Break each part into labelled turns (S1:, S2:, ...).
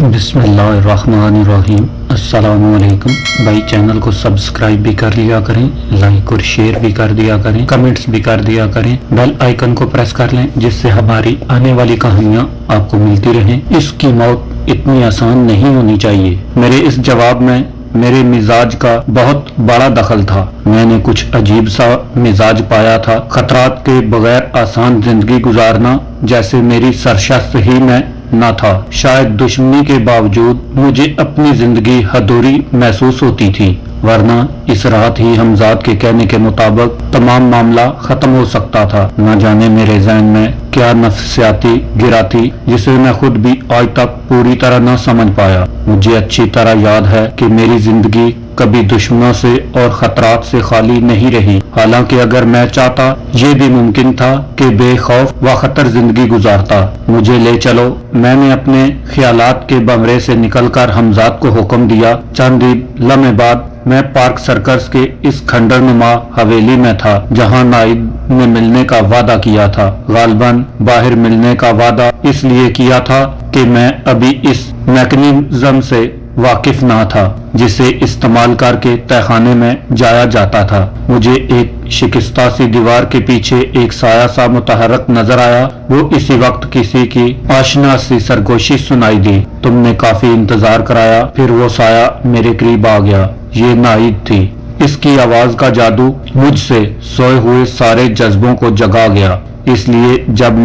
S1: बिस्मिल्लाहिर्रहमानिर्रहीम। अस्सलामु अलैकुम। भाई चैनल को सब्सक्राइब भी कर लिया करें, लाइक और शेयर भी कर दिया करें, कमेंट्स भी कर दिया करें, बेल आइकन को प्रेस कर लें जिससे हमारी आने वाली कहानियाँ आपको मिलती रहें। इसकी मौत इतनी आसान नहीं होनी चाहिए। मेरे इस जवाब में मेरे मिजाज का बहुत बड़ा दखल था। मैंने कुछ अजीब सा मिजाज पाया था। खतरात के बगैर आसान जिंदगी गुजारना जैसे मेरी सरशस्त ही में न था। शायद दुश्मनी के बावजूद मुझे अपनी जिंदगी अधूरी महसूस होती थी, वरना इस रात ही हमजाद के कहने के मुताबिक तमाम मामला खत्म हो सकता था। न जाने मेरे ज़हन में क्या नफ्सियाती गिरा थी जिसे मैं खुद भी आज तक पूरी तरह न समझ पाया। मुझे अच्छी तरह याद है कि मेरी जिंदगी कभी दुश्मनों से और खतरात से खाली नहीं रही। हालांकि अगर मैं चाहता ये भी मुमकिन था कि बेखौफ व खतर जिंदगी गुजारता। मुझे ले चलो। मैंने अपने ख्यालात के बमरे से निकलकर हमजाद को हुक्म दिया। चंद लम्हे बाद मैं पार्क सर्कस के इस खंडरनुमा हवेली में था जहां नाइद ने मिलने का वादा किया था। गालबन बाहर मिलने का वादा इसलिए किया था कि मैं अभी इस मैकेनिज्म से वाकिफ ना था जिसे इस्तेमाल करके तहखाने में जाया जाता था। मुझे एक शिकस्ता सी दीवार के पीछे एक साया सा मुतहरक नजर आया। वो इसी वक्त किसी की आशना सी सरगोशी सुनाई दी। तुमने काफी इंतजार कराया, फिर वो साया मेरे करीब आ गया। ये नाइद थी। इसकी आवाज का जादू मुझसे सोए हुए सारे जज्बों को जगा गया। इसलिए जब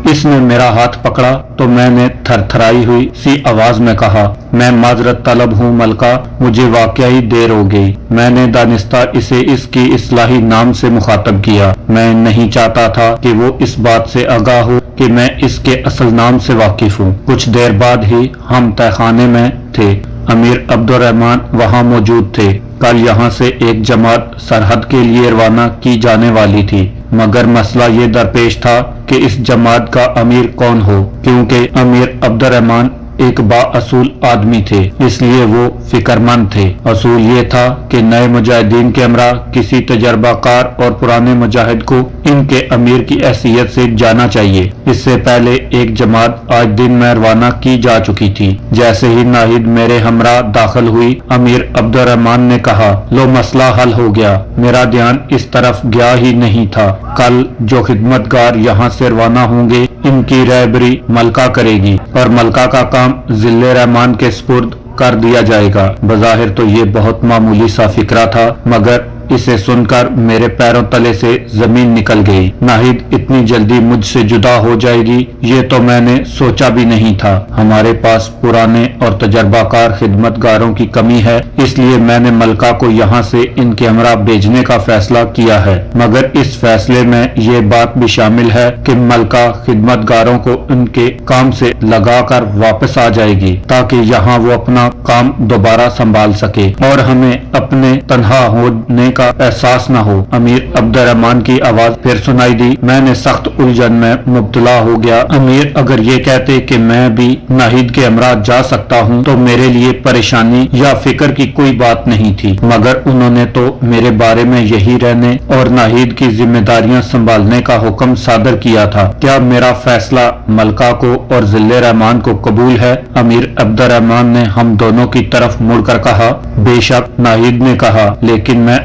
S1: इसने मेरा हाथ पकड़ा तो मैंने थरथराई हुई सी आवाज में कहा, मैं माजरत तलब हूँ मलका, मुझे वाकई देर हो गई। मैंने दानिस्ता इसे इसकी इस्लाही नाम से मुखातब किया। मैं नहीं चाहता था कि वो इस बात से आगाह हो कि मैं इसके असल नाम से वाकिफ हूँ। कुछ देर बाद ही हम तहखाने में थे। अमीर अब्दुर्रहमान वहाँ मौजूद थे। कल यहाँ से एक जमात सरहद के लिए रवाना की जाने वाली थी, मगर मसला ये दरपेश था कि इस जमात का अमीर कौन हो, क्योंकि अमीर अब्दुर्रहमान एक बाअसूल आदमी थे, इसलिए वो फिक्रमंद थे। असूल ये था कि नए मुजाहिदीन के हमरा किसी तजर्बाकार और पुराने मुजाहिद को इनके अमीर की हैसियत से जाना चाहिए। इससे पहले एक जमात आज दिन में रवाना की जा चुकी थी। जैसे ही नाहिद मेरे हमरा दाखिल हुई, अमीर अब्दुर्रहमान ने कहा, लो मसला हल हो गया। मेरा ध्यान इस तरफ गया ही नहीं था। कल जो खिदमतगार यहाँ से रवाना होंगे इनकी रहबरी मलका करेगी और मलका का काम जिले रहमान के स्पुर्द कर दिया जाएगा। बज़ाहिर तो ये बहुत मामूली सा फिक्रा था, मगर इसे सुनकर मेरे पैरों तले से जमीन निकल गई। नाहिद इतनी जल्दी मुझसे जुदा हो जाएगी ये तो मैंने सोचा भी नहीं था। हमारे पास पुराने और तजर्बाकार खिदमतगारों की कमी है, इसलिए मैंने मलका को यहाँ से इनके हमरा भेजने का फैसला किया है। मगर इस फैसले में ये बात भी शामिल है कि मलका खिदमतगारों को उनके काम से लगाकर वापस आ जाएगी ताकि यहाँ वो अपना काम दोबारा संभाल सके और हमें अपने तन्हा होने का एहसास न हो। अमीर अब्दुर्रहमान की आवाज फिर सुनाई दी। मैंने सख्त उलझन में मुब्तला हो गया। अमीर अगर ये कहते कि मैं भी नाहिद के हमरा जा सकता हूँ तो मेरे लिए परेशानी या फिक्र की कोई बात नहीं थी, मगर उन्होंने तो मेरे बारे में यही रहने और नाहिद की जिम्मेदारियां संभालने का हुक्म सादर किया था। क्या मेरा फैसला मलका को और जिले रहमान को कबूल है? अमीर अब्दुर्रहमान ने हम दोनों की तरफ मुड़कर कहा, बेशक। नाहिद ने कहा, लेकिन मैं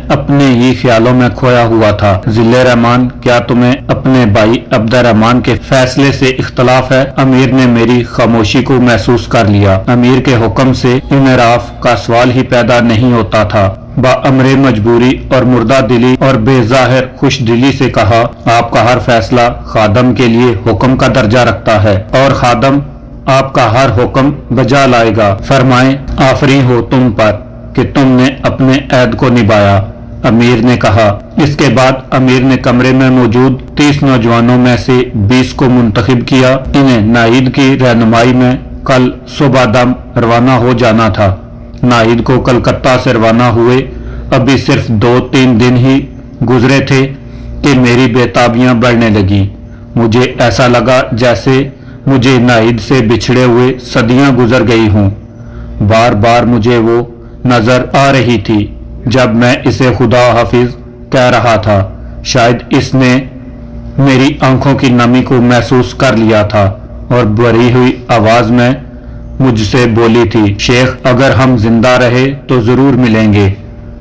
S1: अपने ही ख्यालों में खोया हुआ था। जिले रहमान, क्या तुम्हें अपने भाई अब्दुर्रहमान के फैसले से इख्तलाफ है? अमीर ने मेरी खामोशी को महसूस कर लिया। अमीर के हुक्म से इनराफ का सवाल ही पैदा नहीं होता था। बाअमरे मजबूरी और मुर्दा दिली और बेजाहिर खुश दिली से कहा, आपका हर फैसला खादम के लिए हुक्म का दर्जा रखता है और खादम आपका हर हुक्म बजा लाएगा। फरमाएं, आफरी हो तुम पर कि तुमने अपने ऐद को निभाया। अमीर ने कहा। इसके बाद अमीर ने कमरे में मौजूद 30 नौजवानों में से 20 को मुंतखब किया। इन्हें नाहिद की रहनुमाई में कल सुबह दम रवाना हो जाना था। नाहिद को कलकत्ता से रवाना हुए अभी सिर्फ 2-3 दिन ही गुजरे थे कि मेरी बेताबियां बढ़ने लगी। मुझे ऐसा लगा जैसे मुझे नाहिद से बिछड़े हुए सदियां गुजर गई हूँ। बार बार मुझे वो नजर आ रही थी जब मैं इसे खुदा हाफिज कह रहा था। शायद इसने मेरी आंखों की नमी को महसूस कर लिया था और भरी हुई आवाज में मुझसे बोली थी, शेख अगर हम जिंदा रहे तो जरूर मिलेंगे,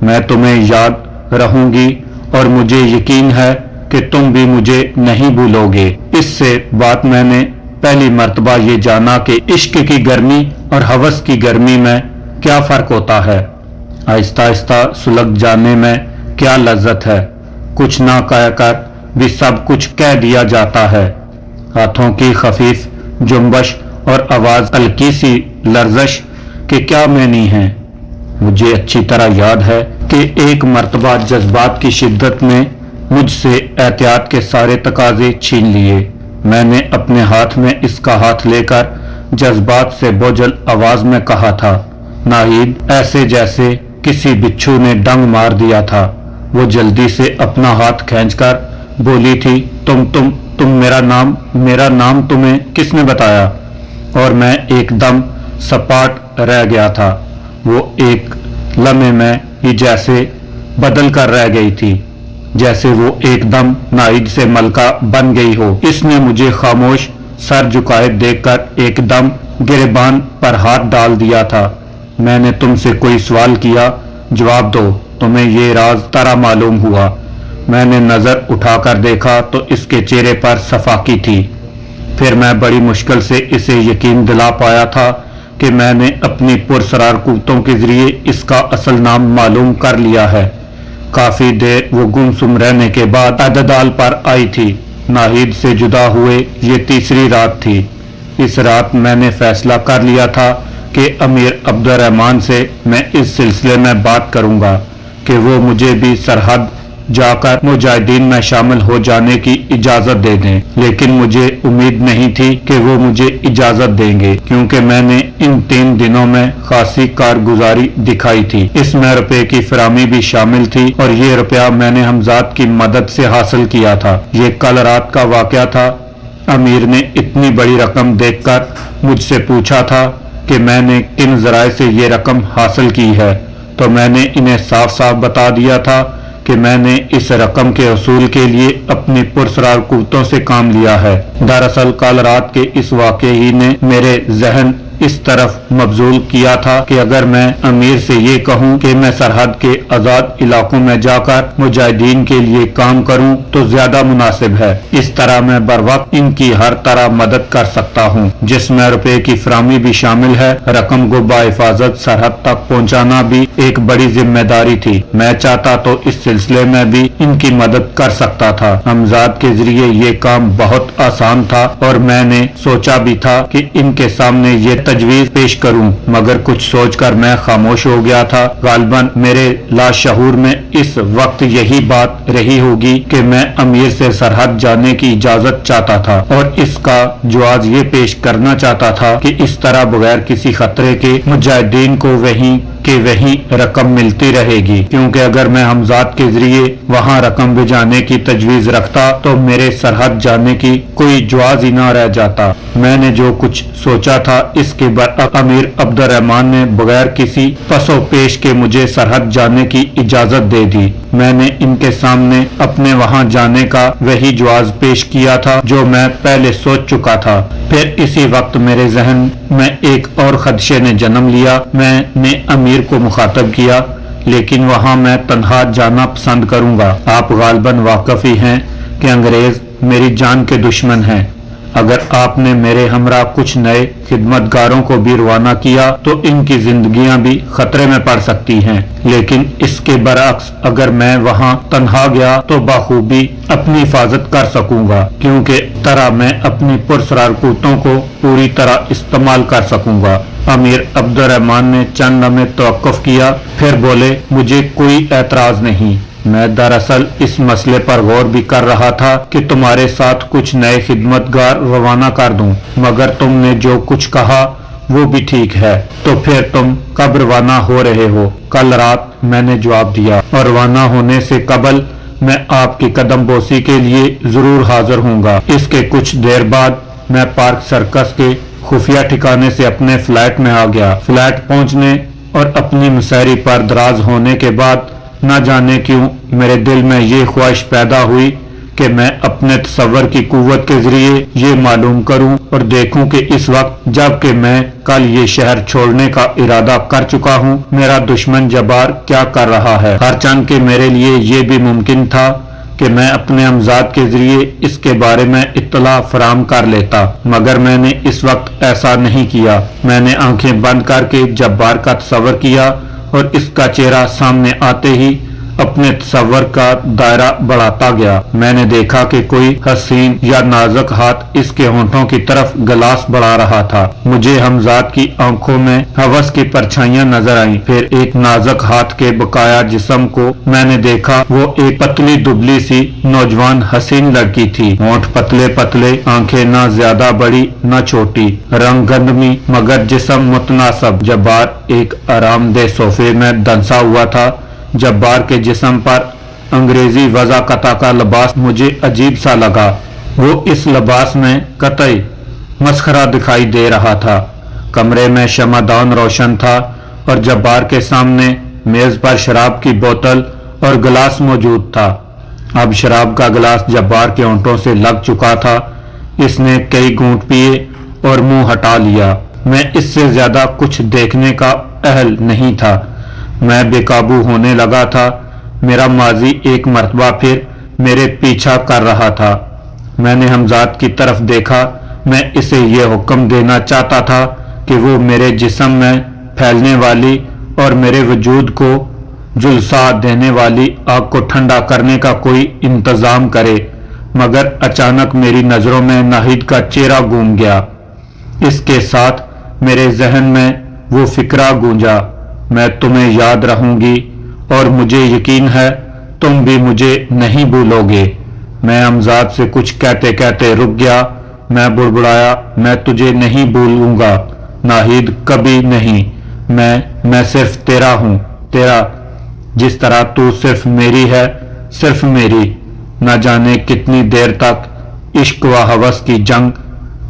S1: मैं तुम्हें याद रहूंगी और मुझे यकीन है कि तुम भी मुझे नहीं भूलोगे। इससे बात मैंने पहली मर्तबा ये जाना कि इश्क की गर्मी और हवस की गर्मी में क्या फर्क होता है। आहिस्ता आहिस्ता सुलग जाने में क्या लज्जत है। कुछ ना कहकर भी सब कुछ कह दिया जाता है। हाथों की खफीफ जुम्बश और आवाज हल्की सी लर्जश के क्या मैनी है। मुझे अच्छी तरह याद है कि एक मर्तबा जज्बात की शिद्दत ने मुझसे एहतियात के सारे तकाजे छीन लिए। मैंने अपने हाथ में इसका हाथ लेकर जज्बात से बोझल आवाज में कहा था, नाहिद, ऐसे जैसे किसी बिच्छू ने डंग मार दिया था। वो जल्दी से अपना हाथ खींचकर बोली थी, तुम मेरा नाम तुम्हें किसने बताया? और मैं एकदम सपाट रह गया था। वो एक लम्हे में ही जैसे बदल कर रह गई थी, जैसे वो एकदम नाहिद से मलका बन गई हो। इसने मुझे खामोश सर झुकाए देखकर एकदम गिरबान पर हाथ डाल दिया था। मैंने तुमसे कोई सवाल किया, जवाब दो, तुम्हें ये राज तरह मालूम हुआ। मैंने नजर उठाकर देखा तो इसके चेहरे पर सफाकी थी। फिर मैं बड़ी मुश्किल से इसे यकीन दिला पाया था कि मैंने अपनी पुरसरार कुव्वतों के जरिए इसका असल नाम मालूम कर लिया है। काफी देर वो गुमसुम रहने के बाद अददाल पर आई थी। नाहिद से जुदा हुए ये तीसरी रात थी। इस रात मैंने फैसला कर लिया था कि अमीर अब्दुर्रहमान से मैं इस सिलसिले में बात करूंगा कि वो मुझे भी सरहद जाकर मुजाहिदीन में शामिल हो जाने की इजाजत दे दें। लेकिन मुझे उम्मीद नहीं थी कि वो मुझे इजाजत देंगे, क्योंकि मैंने इन 3 दिनों में खासी कारगुजारी दिखाई थी। इसमें रुपए की फरामी भी शामिल थी और ये रुपया मैंने हमजाद की मदद से हासिल किया था। ये कल रात का वाकया था। अमीर ने इतनी बड़ी रकम देखकर मुझसे पूछा था कि मैंने किन जराए से ये रकम हासिल की है, तो मैंने इन्हें साफ साफ बता दिया था कि मैंने इस रकम के असूल के लिए अपनी पुरसरार कुव्वतों से काम लिया है। दरअसल कल रात के इस वाक़े ही ने मेरे जहन इस तरफ मबजूल किया था कि अगर मैं अमीर से ये कहूँ कि मैं सरहद के आज़ाद इलाकों में जाकर मुजाहिदीन के लिए काम करूँ तो ज्यादा मुनासिब है। इस तरह मैं बर वक्त इनकी हर तरह मदद कर सकता हूँ, जिसमें रुपए की फरामी भी शामिल है। रकम को बाहिफाजत सरहद तक पहुँचाना भी एक बड़ी जिम्मेदारी थी। मैं चाहता तो इस सिलसिले में भी इनकी मदद कर सकता था। हमजाद के जरिए ये काम बहुत आसान था और मैंने सोचा भी था कि इनके सामने ये तजवीज पेश करूं, मगर कुछ सोचकर मैं खामोश हो गया था। गालिबन मेरे लाशऊर में इस वक्त यही बात रही होगी कि मैं अमीर से सरहद जाने की इजाजत चाहता था और इसका जवाब ये पेश करना चाहता था कि इस तरह बगैर किसी खतरे के मुजाहिदीन को वहीं रकम मिलती रहेगी, क्योंकि अगर मैं हमजाद के जरिए वहां रकम भिजाने की तजवीज रखता तो मेरे सरहद जाने की कोई जवाज ही ना रह जाता। मैंने जो कुछ सोचा था इसके बरअक्स अमीर अब्दुर्रहमान ने बगैर किसी पसो पेश के मुझे सरहद जाने की इजाजत दे दी। मैंने इनके सामने अपने वहां जाने का वही जवाब पेश किया था जो मैं पहले सोच चुका था। फिर इसी वक्त मेरे जहन में एक और खदशे ने जन्म लिया। मैंने अमीर को मुखातब किया, लेकिन वहां मैं तन्हा जाना पसंद करूंगा। आप गालिबन वाकिफ ही हैं कि अंग्रेज मेरी जान के दुश्मन हैं। अगर आपने मेरे हमरा कुछ नए खिदमतगारों को भी रवाना किया तो इनकी जिंदगियां भी खतरे में पड़ सकती हैं। लेकिन इसके बरअक्स अगर मैं वहां तन्हा गया तो बाखूबी अपनी हिफाजत कर सकूंगा, क्योंकि तरह मैं अपनी पुरसरार कुव्वतों को पूरी तरह इस्तेमाल कर सकूंगा। अमीर अब्दुर्रहमान ने चंद लम्हे तवक्कुफ किया, फिर बोले, मुझे कोई एतराज नहीं। मैं दरअसल इस मसले पर गौर भी कर रहा था कि तुम्हारे साथ कुछ नए खिदमतगार रवाना कर दूं, मगर तुमने जो कुछ कहा वो भी ठीक है। तो फिर तुम कब रवाना हो रहे हो? कल रात, मैंने जवाब दिया, और रवाना होने से कबल मैं आपकी कदम बोसी के लिए जरूर हाजिर हूँगा। इसके कुछ देर बाद मैं पार्क सर्कस के खुफिया ठिकाने से अपने फ्लैट में आ गया। फ्लैट पहुँचने और अपनी मुसहरी पर दराज होने के बाद न जाने क्यों मेरे दिल में ये ख्वाहिश पैदा हुई کہ میں اپنے تصور کی قوت کے ذریعے یہ معلوم کروں اور دیکھوں کہ اس وقت جب کہ میں کل یہ شہر چھوڑنے کا ارادہ کر چکا ہوں میرا دشمن جبار کیا کر رہا ہے، ہرچند کہ میرے لیے یہ بھی ممکن تھا کہ میں اپنے امزاد کے ذریعے اس کے بارے میں اطلاع فراہم کر لیتا، مگر میں نے اس وقت ایسا نہیں کیا۔ میں نے آنکھیں بند کر کے جبار کا تصور کیا اور اس کا چہرہ سامنے آتے ہی اپنے تصور کا دائرہ بڑھاتا گیا۔ میں نے دیکھا کہ کوئی حسین یا نازک ہاتھ اس کے ہونٹوں کی طرف گلاس بڑھا رہا تھا۔ مجھے حمزاد کی آنکھوں میں ہوس کی پرچھائیاں نظر آئیں، پھر ایک نازک ہاتھ کے بقایا جسم کو میں نے دیکھا۔ وہ ایک پتلی دبلی سی نوجوان حسین لڑکی تھی، ہونٹ پتلے پتلے، آنکھیں نہ زیادہ بڑی نہ چھوٹی، رنگ گندمی مگر جسم متناسب۔ جبار ایک آرام دہ صوفے میں دنسا ہوا تھا۔ جبار کے جسم پر انگریزی وضاقتہ کا لباس مجھے عجیب سا لگا، وہ اس لباس میں قطعی مسخرہ دکھائی دے رہا تھا۔ کمرے میں شمعدان روشن تھا اور جبار کے سامنے میز پر شراب کی بوتل اور گلاس موجود تھا۔ اب شراب کا گلاس جبار کے ہونٹوں سے لگ چکا تھا۔ اس نے کئی گھونٹ پیے اور منہ ہٹا لیا۔ میں اس سے زیادہ کچھ دیکھنے کا اہل نہیں تھا، میں بے قابو ہونے لگا تھا۔ میرا ماضی ایک مرتبہ پھر میرے پیچھا کر رہا تھا۔ میں نے حمزاد کی طرف دیکھا، میں اسے یہ حکم دینا چاہتا تھا کہ وہ میرے جسم میں پھیلنے والی اور میرے وجود کو جھلسا دینے والی آگ کو ٹھنڈا کرنے کا کوئی انتظام کرے، مگر اچانک میری نظروں میں ناہید کا چہرہ گھوم گیا۔ اس کے ساتھ میرے ذہن میں وہ فکرہ گونجا، میں تمہیں یاد رہوں گی اور مجھے یقین ہے تم بھی مجھے نہیں بھولو گے۔ میں حمزاد سے کچھ کہتے کہتے رک گیا۔ میں بڑبڑایا، میں تجھے نہیں بھولوں گا ناہید، کبھی نہیں۔ میں صرف تیرا ہوں، تیرا، جس طرح تو صرف میری ہے، صرف میری۔ نہ جانے کتنی دیر تک عشق و ہوس کی جنگ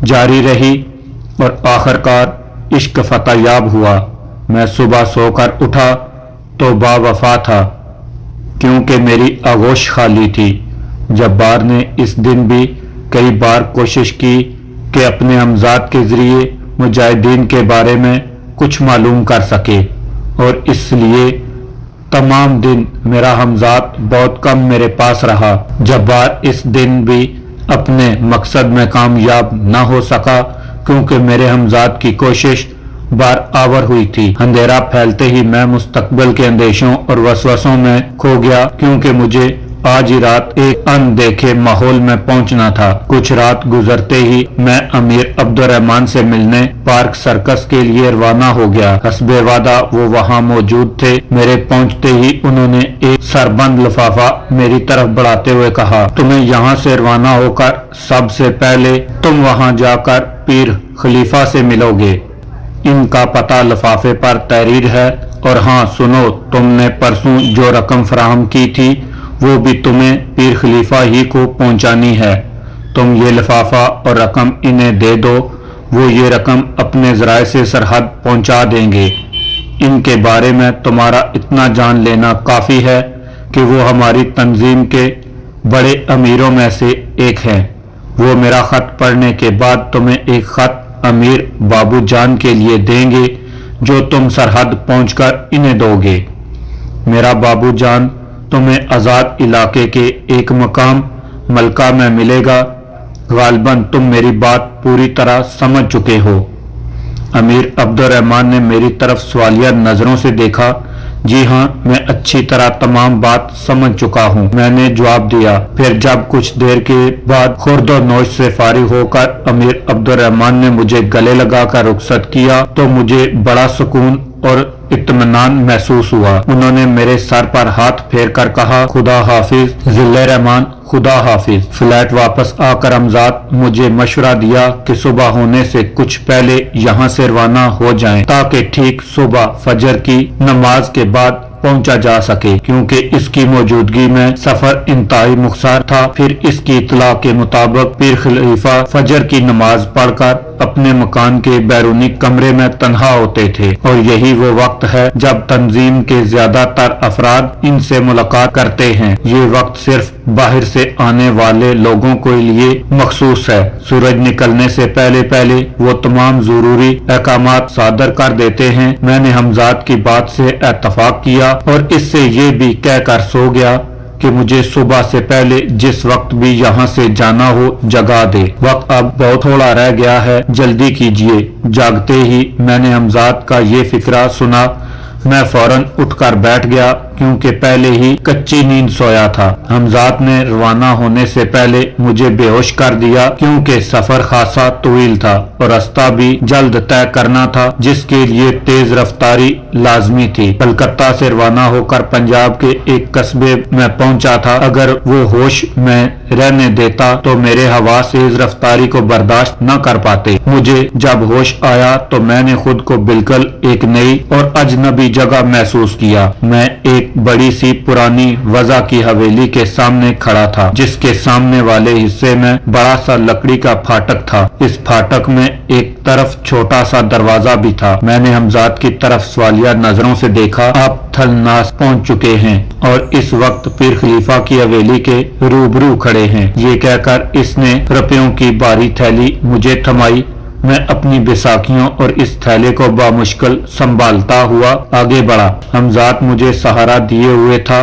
S1: جاری رہی اور آخرکار عشق فتح یاب ہوا۔ میں صبح سو کر اٹھا تو با وفا تھا، کیونکہ میری آغوش خالی تھی۔ جبار نے اس دن بھی کئی بار کوشش کی کہ اپنے حمزاد کے ذریعے مجاہدین کے بارے میں کچھ معلوم کر سکے، اور اس لیے تمام دن میرا حمزاد بہت کم میرے پاس رہا۔ جبار اس دن بھی اپنے مقصد میں کامیاب نہ ہو سکا، کیونکہ میرے حمزاد کی کوشش بار آور ہوئی تھی۔ اندھیرا پھیلتے ہی میں مستقبل کے اندیشوں اور وسوسوں میں کھو گیا، کیونکہ مجھے آج ہی رات ایک اندیکھے ماحول میں پہنچنا تھا۔ کچھ رات گزرتے ہی میں امیر عبد الرحمان سے ملنے پارک سرکس کے لیے روانہ ہو گیا۔ حسب وعدہ وہ وہاں موجود تھے۔ میرے پہنچتے ہی انہوں نے ایک سربند لفافہ میری طرف بڑھاتے ہوئے کہا، تمہیں یہاں سے روانہ ہو کر سب سے پہلے تم وہاں جا کر پیر خلیفہ سے ملو گے، ان کا پتہ لفافے پر تحریر ہے، اور ہاں سنو، تم نے پرسوں جو رقم فراہم کی تھی وہ بھی تمہیں پیر خلیفہ ہی کو پہنچانی ہے۔ تم یہ لفافہ اور رقم انہیں دے دو، وہ یہ رقم اپنے ذرائع سے سرحد پہنچا دیں گے۔ ان کے بارے میں تمہارا اتنا جان لینا کافی ہے کہ وہ ہماری تنظیم کے بڑے امیروں میں سے ایک ہیں۔ وہ میرا خط پڑھنے کے بعد تمہیں ایک خط امیر بابو جان کے لیے دیں گے، جو تم سرحد پہنچ کر انہیں دو گے۔ میرا بابو جان تمہیں آزاد علاقے کے ایک مقام ملکہ میں ملے گا۔ غالباً تم میری بات پوری طرح سمجھ چکے ہو۔ امیر عبد الرحمان نے میری طرف سوالیہ نظروں سے دیکھا۔ جی ہاں، میں اچھی طرح تمام بات سمجھ چکا ہوں، میں نے جواب دیا۔ پھر جب کچھ دیر کے بعد خورد و نوش سے فارغ ہو کر امیر عبد الرحمان نے مجھے گلے لگا کر رخصت کیا تو مجھے بڑا سکون اور اطمینان محسوس ہوا۔ انہوں نے میرے سر پر ہاتھ پھیر کر کہا، خدا حافظ ذل رحمان، خدا حافظ۔ فلیٹ واپس آ کر حمزاد مجھے مشورہ دیا کہ صبح ہونے سے کچھ پہلے یہاں سے روانہ ہو جائیں، تاکہ ٹھیک صبح فجر کی نماز کے بعد پہنچا جا سکے، کیونکہ اس کی موجودگی میں سفر انتہائی مختصر تھا۔ پھر اس کی اطلاع کے مطابق پیر خلیفہ فجر کی نماز پڑھ کر अपने मकान के बैरूनी कमरे में तन्हा होते थे, और यही वो वक्त है जब तंजीम के ज्यादातर अफराद इनसे मुलाकात करते हैं। ये वक्त सिर्फ बाहर से आने वाले लोगों के लिए मखसूस है। सूरज निकलने से पहले पहले वो तमाम जरूरी अहकामात सादर कर देते हैं। मैंने हमजाद की बात से इत्तफाक किया और इससे ये भी कहकर सो गया कि मुझे सुबह से पहले जिस वक्त भी यहाँ से जाना हो जगा दे। वक्त अब बहुत थोड़ा रह गया है, जल्दी कीजिए। जागते ही मैंने हमजाद का ये फिक्रा सुना। मैं फौरन उठकर बैठ गया क्योंकि पहले ही कच्ची नींद सोया था। हमजाद ने रवाना होने से पहले मुझे बेहोश कर दिया क्योंकि सफर खासा तवील था और रास्ता भी जल्द तय करना था, जिसके लिए तेज रफ्तारी लाजमी थी। कलकत्ता से रवाना होकर पंजाब के एक कस्बे में पहुंचा था। अगर वो होश में रहने देता तो मेरे हवास तेज रफ्तारी को बर्दाश्त न कर पाते। मुझे जब होश आया तो मैंने खुद को बिल्कुल एक नई और अजनबी जगह महसूस किया। मैं एक बड़ी सी पुरानी वज़ा की हवेली के सामने खड़ा था, जिसके सामने वाले हिस्से में बड़ा सा लकड़ी का फाटक था। इस फाटक में एक तरफ छोटा सा दरवाजा भी था। मैंने हमजाद की तरफ सवालिया नजरों से देखा। आप थलनास पहुंच चुके हैं और इस वक्त पीर खलीफा की हवेली के रूबरू खड़े हैं। ये कहकर इसने रुपयों की भारी थैली मुझे थमाई। मैं अपनी बैसाखियों और इस थैले को बामुश्किल संभालता हुआ आगे बढ़ा। हमजाद मुझे सहारा दिए हुए था,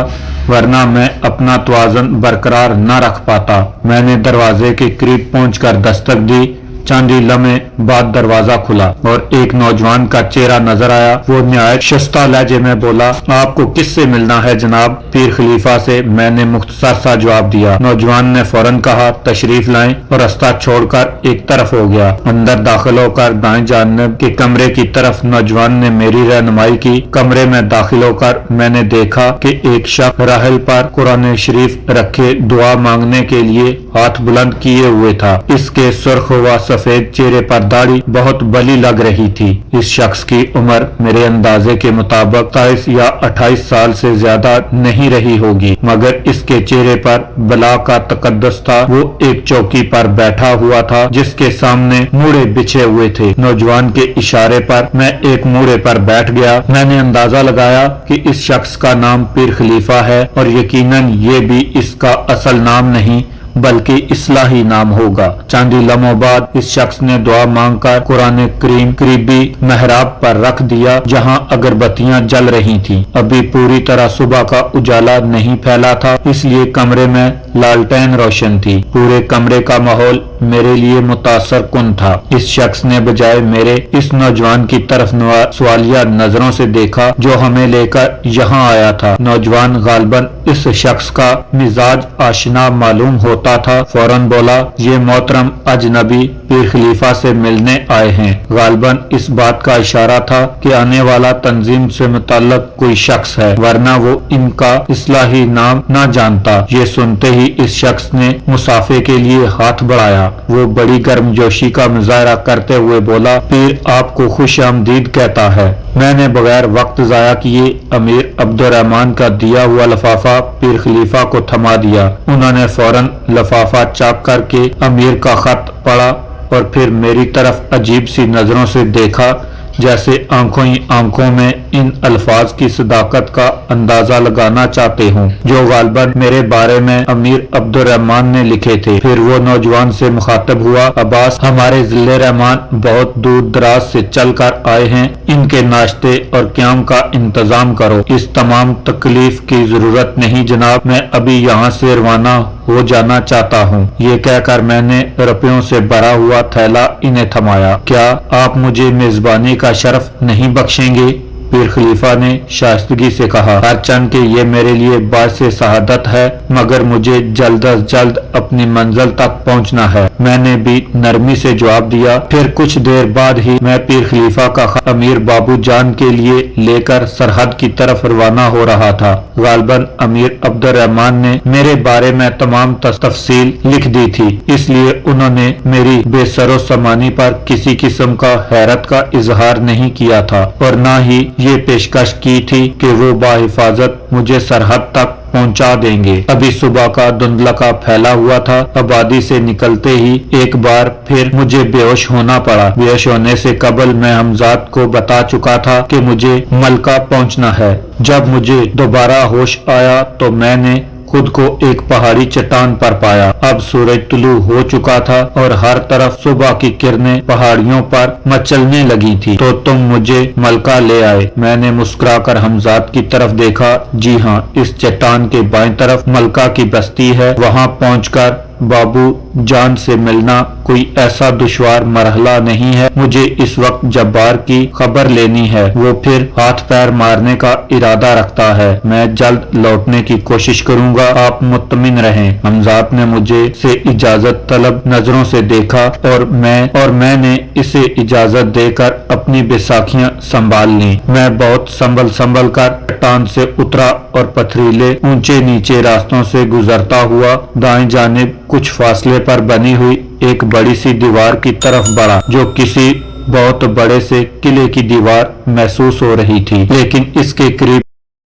S1: वरना मैं अपना तवाज़ुन बरकरार न रख पाता। मैंने दरवाजे के करीब पहुंचकर दस्तक दी। चंद ही लम्हे बाद दरवाजा खुला और एक नौजवान का चेहरा नजर आया। वो निहायत शस्ता लहजे में बोला, आपको किससे मिलना है जनाब? पीर खलीफा से, मैंने मुख्तसर सा जवाब दिया। नौजवान ने फौरन कहा, तशरीफ लाएं, और रास्ता छोड़कर एक तरफ हो गया। अंदर दाखिल होकर दाएं जानिब के कमरे की तरफ नौजवान ने मेरी रहनुमाई की। कमरे में दाखिल होकर मैंने देखा कि एक शख्स राहिल पर कुरान शरीफ रखे दुआ मांगने के लिए हाथ बुलंद किए हुए था। इसके सुर्ख हुआ सफेद चेहरे पर दाढ़ी बहुत बली लग रही थी। इस शख्स की उम्र मेरे अंदाजे के मुताबिक 27 या 28 साल से ज्यादा नहीं रही होगी, मगर इसके चेहरे पर बला का तकद्दुस था। वो एक चौकी पर बैठा हुआ था जिसके सामने मूड़े बिछे हुए थे। नौजवान के इशारे पर मैं एक मूड़े पर बैठ गया। मैंने अंदाजा लगाया कि इस शख्स का नाम पीर खलीफा है और यकीनन ये भी इसका असल नाम नहीं बल्कि इस्लाही नाम होगा। चंद ही लम्हों बाद इस शख्स ने दुआ मांगकर कुरान करीम करीबी महराब पर रख दिया, जहां अगरबत्तियां जल रही थीं। अभी पूरी तरह सुबह का उजाला नहीं फैला था, इसलिए कमरे में लालटेन रोशन थी। पूरे कमरे का माहौल मेरे लिए मुतासर कुन था। इस शख्स ने बजाय मेरे इस नौजवान की तरफ सवालिया नजरों से देखा जो हमें लेकर यहाँ आया था। नौजवान गालबन इस शख्स का मिजाज आशना मालूम होता था। फौरन बोला, ये मोहतरम अजनबी पीर खलीफा से मिलने आए हैं। गालबन इस बात का इशारा था कि आने वाला तंजीम से मुतल्लक कोई शख्स है, वरना वो इनका इस्लाही नाम न जानता। ये सुनते ही इस शख्स ने मुसाफे के लिए हाथ बढ़ाया। वो बड़ी गर्मजोशी का मुजाहरा करते हुए बोला, पीर आपको खुश आमदीद कहता है। मैंने बगैर वक्त जाया किए अमीर अब्दुर्रहमान का दिया हुआ लिफाफा पीर खलीफा को थमा दिया। उन्होंने फौरन लिफाफा चाक करके अमीर का खत पढ़ा और फिर मेरी तरफ अजीब सी नजरों से देखा, जैसे आंखों ही आंखों में इन अल्फाज की सदाकत का अंदाजा लगाना चाहते हूँ जो गालबन मेरे बारे में अमीर अब्दुर्रहमान ने लिखे थे। फिर वो नौजवान से मुखातब हुआ, अब्बास हमारे जिले रहमान बहुत दूर दराज से चल कर आए हैं, इनके नाश्ते और क्याम का इंतजाम करो। इस तमाम तकलीफ की जरूरत नहीं जनाब, मैं अभी यहाँ से रवाना हो जाना चाहता हूँ। ये कहकर मैंने रुपयों से भरा हुआ थैला इन्हें थमाया। क्या आप मुझे मेजबानी का शर्फ नहीं बख्शेंगे? पीर खलीफा ने शाइस्तगी से कहा, हर चंद के ये मेरे लिए बात से शहादत है, मगर मुझे जल्द अज जल्द अपनी मंजिल तक पहुंचना है। मैंने भी नरमी से जवाब दिया। फिर कुछ देर बाद ही मैं पीर खलीफा का अमीर बाबू जान के लिए लेकर सरहद की तरफ रवाना हो रहा था। गालबन अमीर अब्दुर्रहमान ने मेरे बारे में तमाम तफसील लिख दी थी, इसलिए उन्होंने मेरी बेसरो समानी पर किसी किस्म का हैरत का इजहार नहीं किया था और न ही ये पेशकश की थी कि वो बाहिफाजत मुझे सरहद तक पहुंचा देंगे। अभी सुबह का धुंधलका फैला हुआ था। आबादी से निकलते ही एक बार फिर मुझे बेहोश होना पड़ा। बेहोश होने से कबल मैं हमजाद को बता चुका था कि मुझे मलका पहुंचना है। जब मुझे दोबारा होश आया तो मैंने खुद को एक पहाड़ी चट्टान पर पाया। अब सूरज तुलू हो चुका था और हर तरफ सुबह की किरणें पहाड़ियों पर मचलने लगी थी। तो तुम मुझे मलका ले आए। मैंने मुस्कुराकर हमजाद की तरफ देखा। जी हाँ, इस चट्टान के बाएं तरफ मलका की बस्ती है। वहाँ पहुंचकर बाबू जान से मिलना कोई ऐसा दुश्वार मरहला नहीं है। मुझे इस वक्त जब्बार की खबर लेनी है। वो फिर हाथ पैर मारने का इरादा रखता है। मैं जल्द लौटने की कोशिश करूंगा, आप मुत्तमिन रहें। हमजाद ने मुझे से इजाजत तलब नजरों से देखा और मैंने इसे इजाजत देकर अपनी बैसाखियां संभाल ली। मैं बहुत संभल कर चट्टान से उतरा और पथरीले ऊंचे नीचे रास्तों से गुजरता हुआ दाएं जानिब कुछ फासले पर बनी हुई एक बड़ी सी दीवार की तरफ बढ़ा, जो किसी बहुत बड़े से किले की दीवार महसूस हो रही थी। लेकिन इसके करीब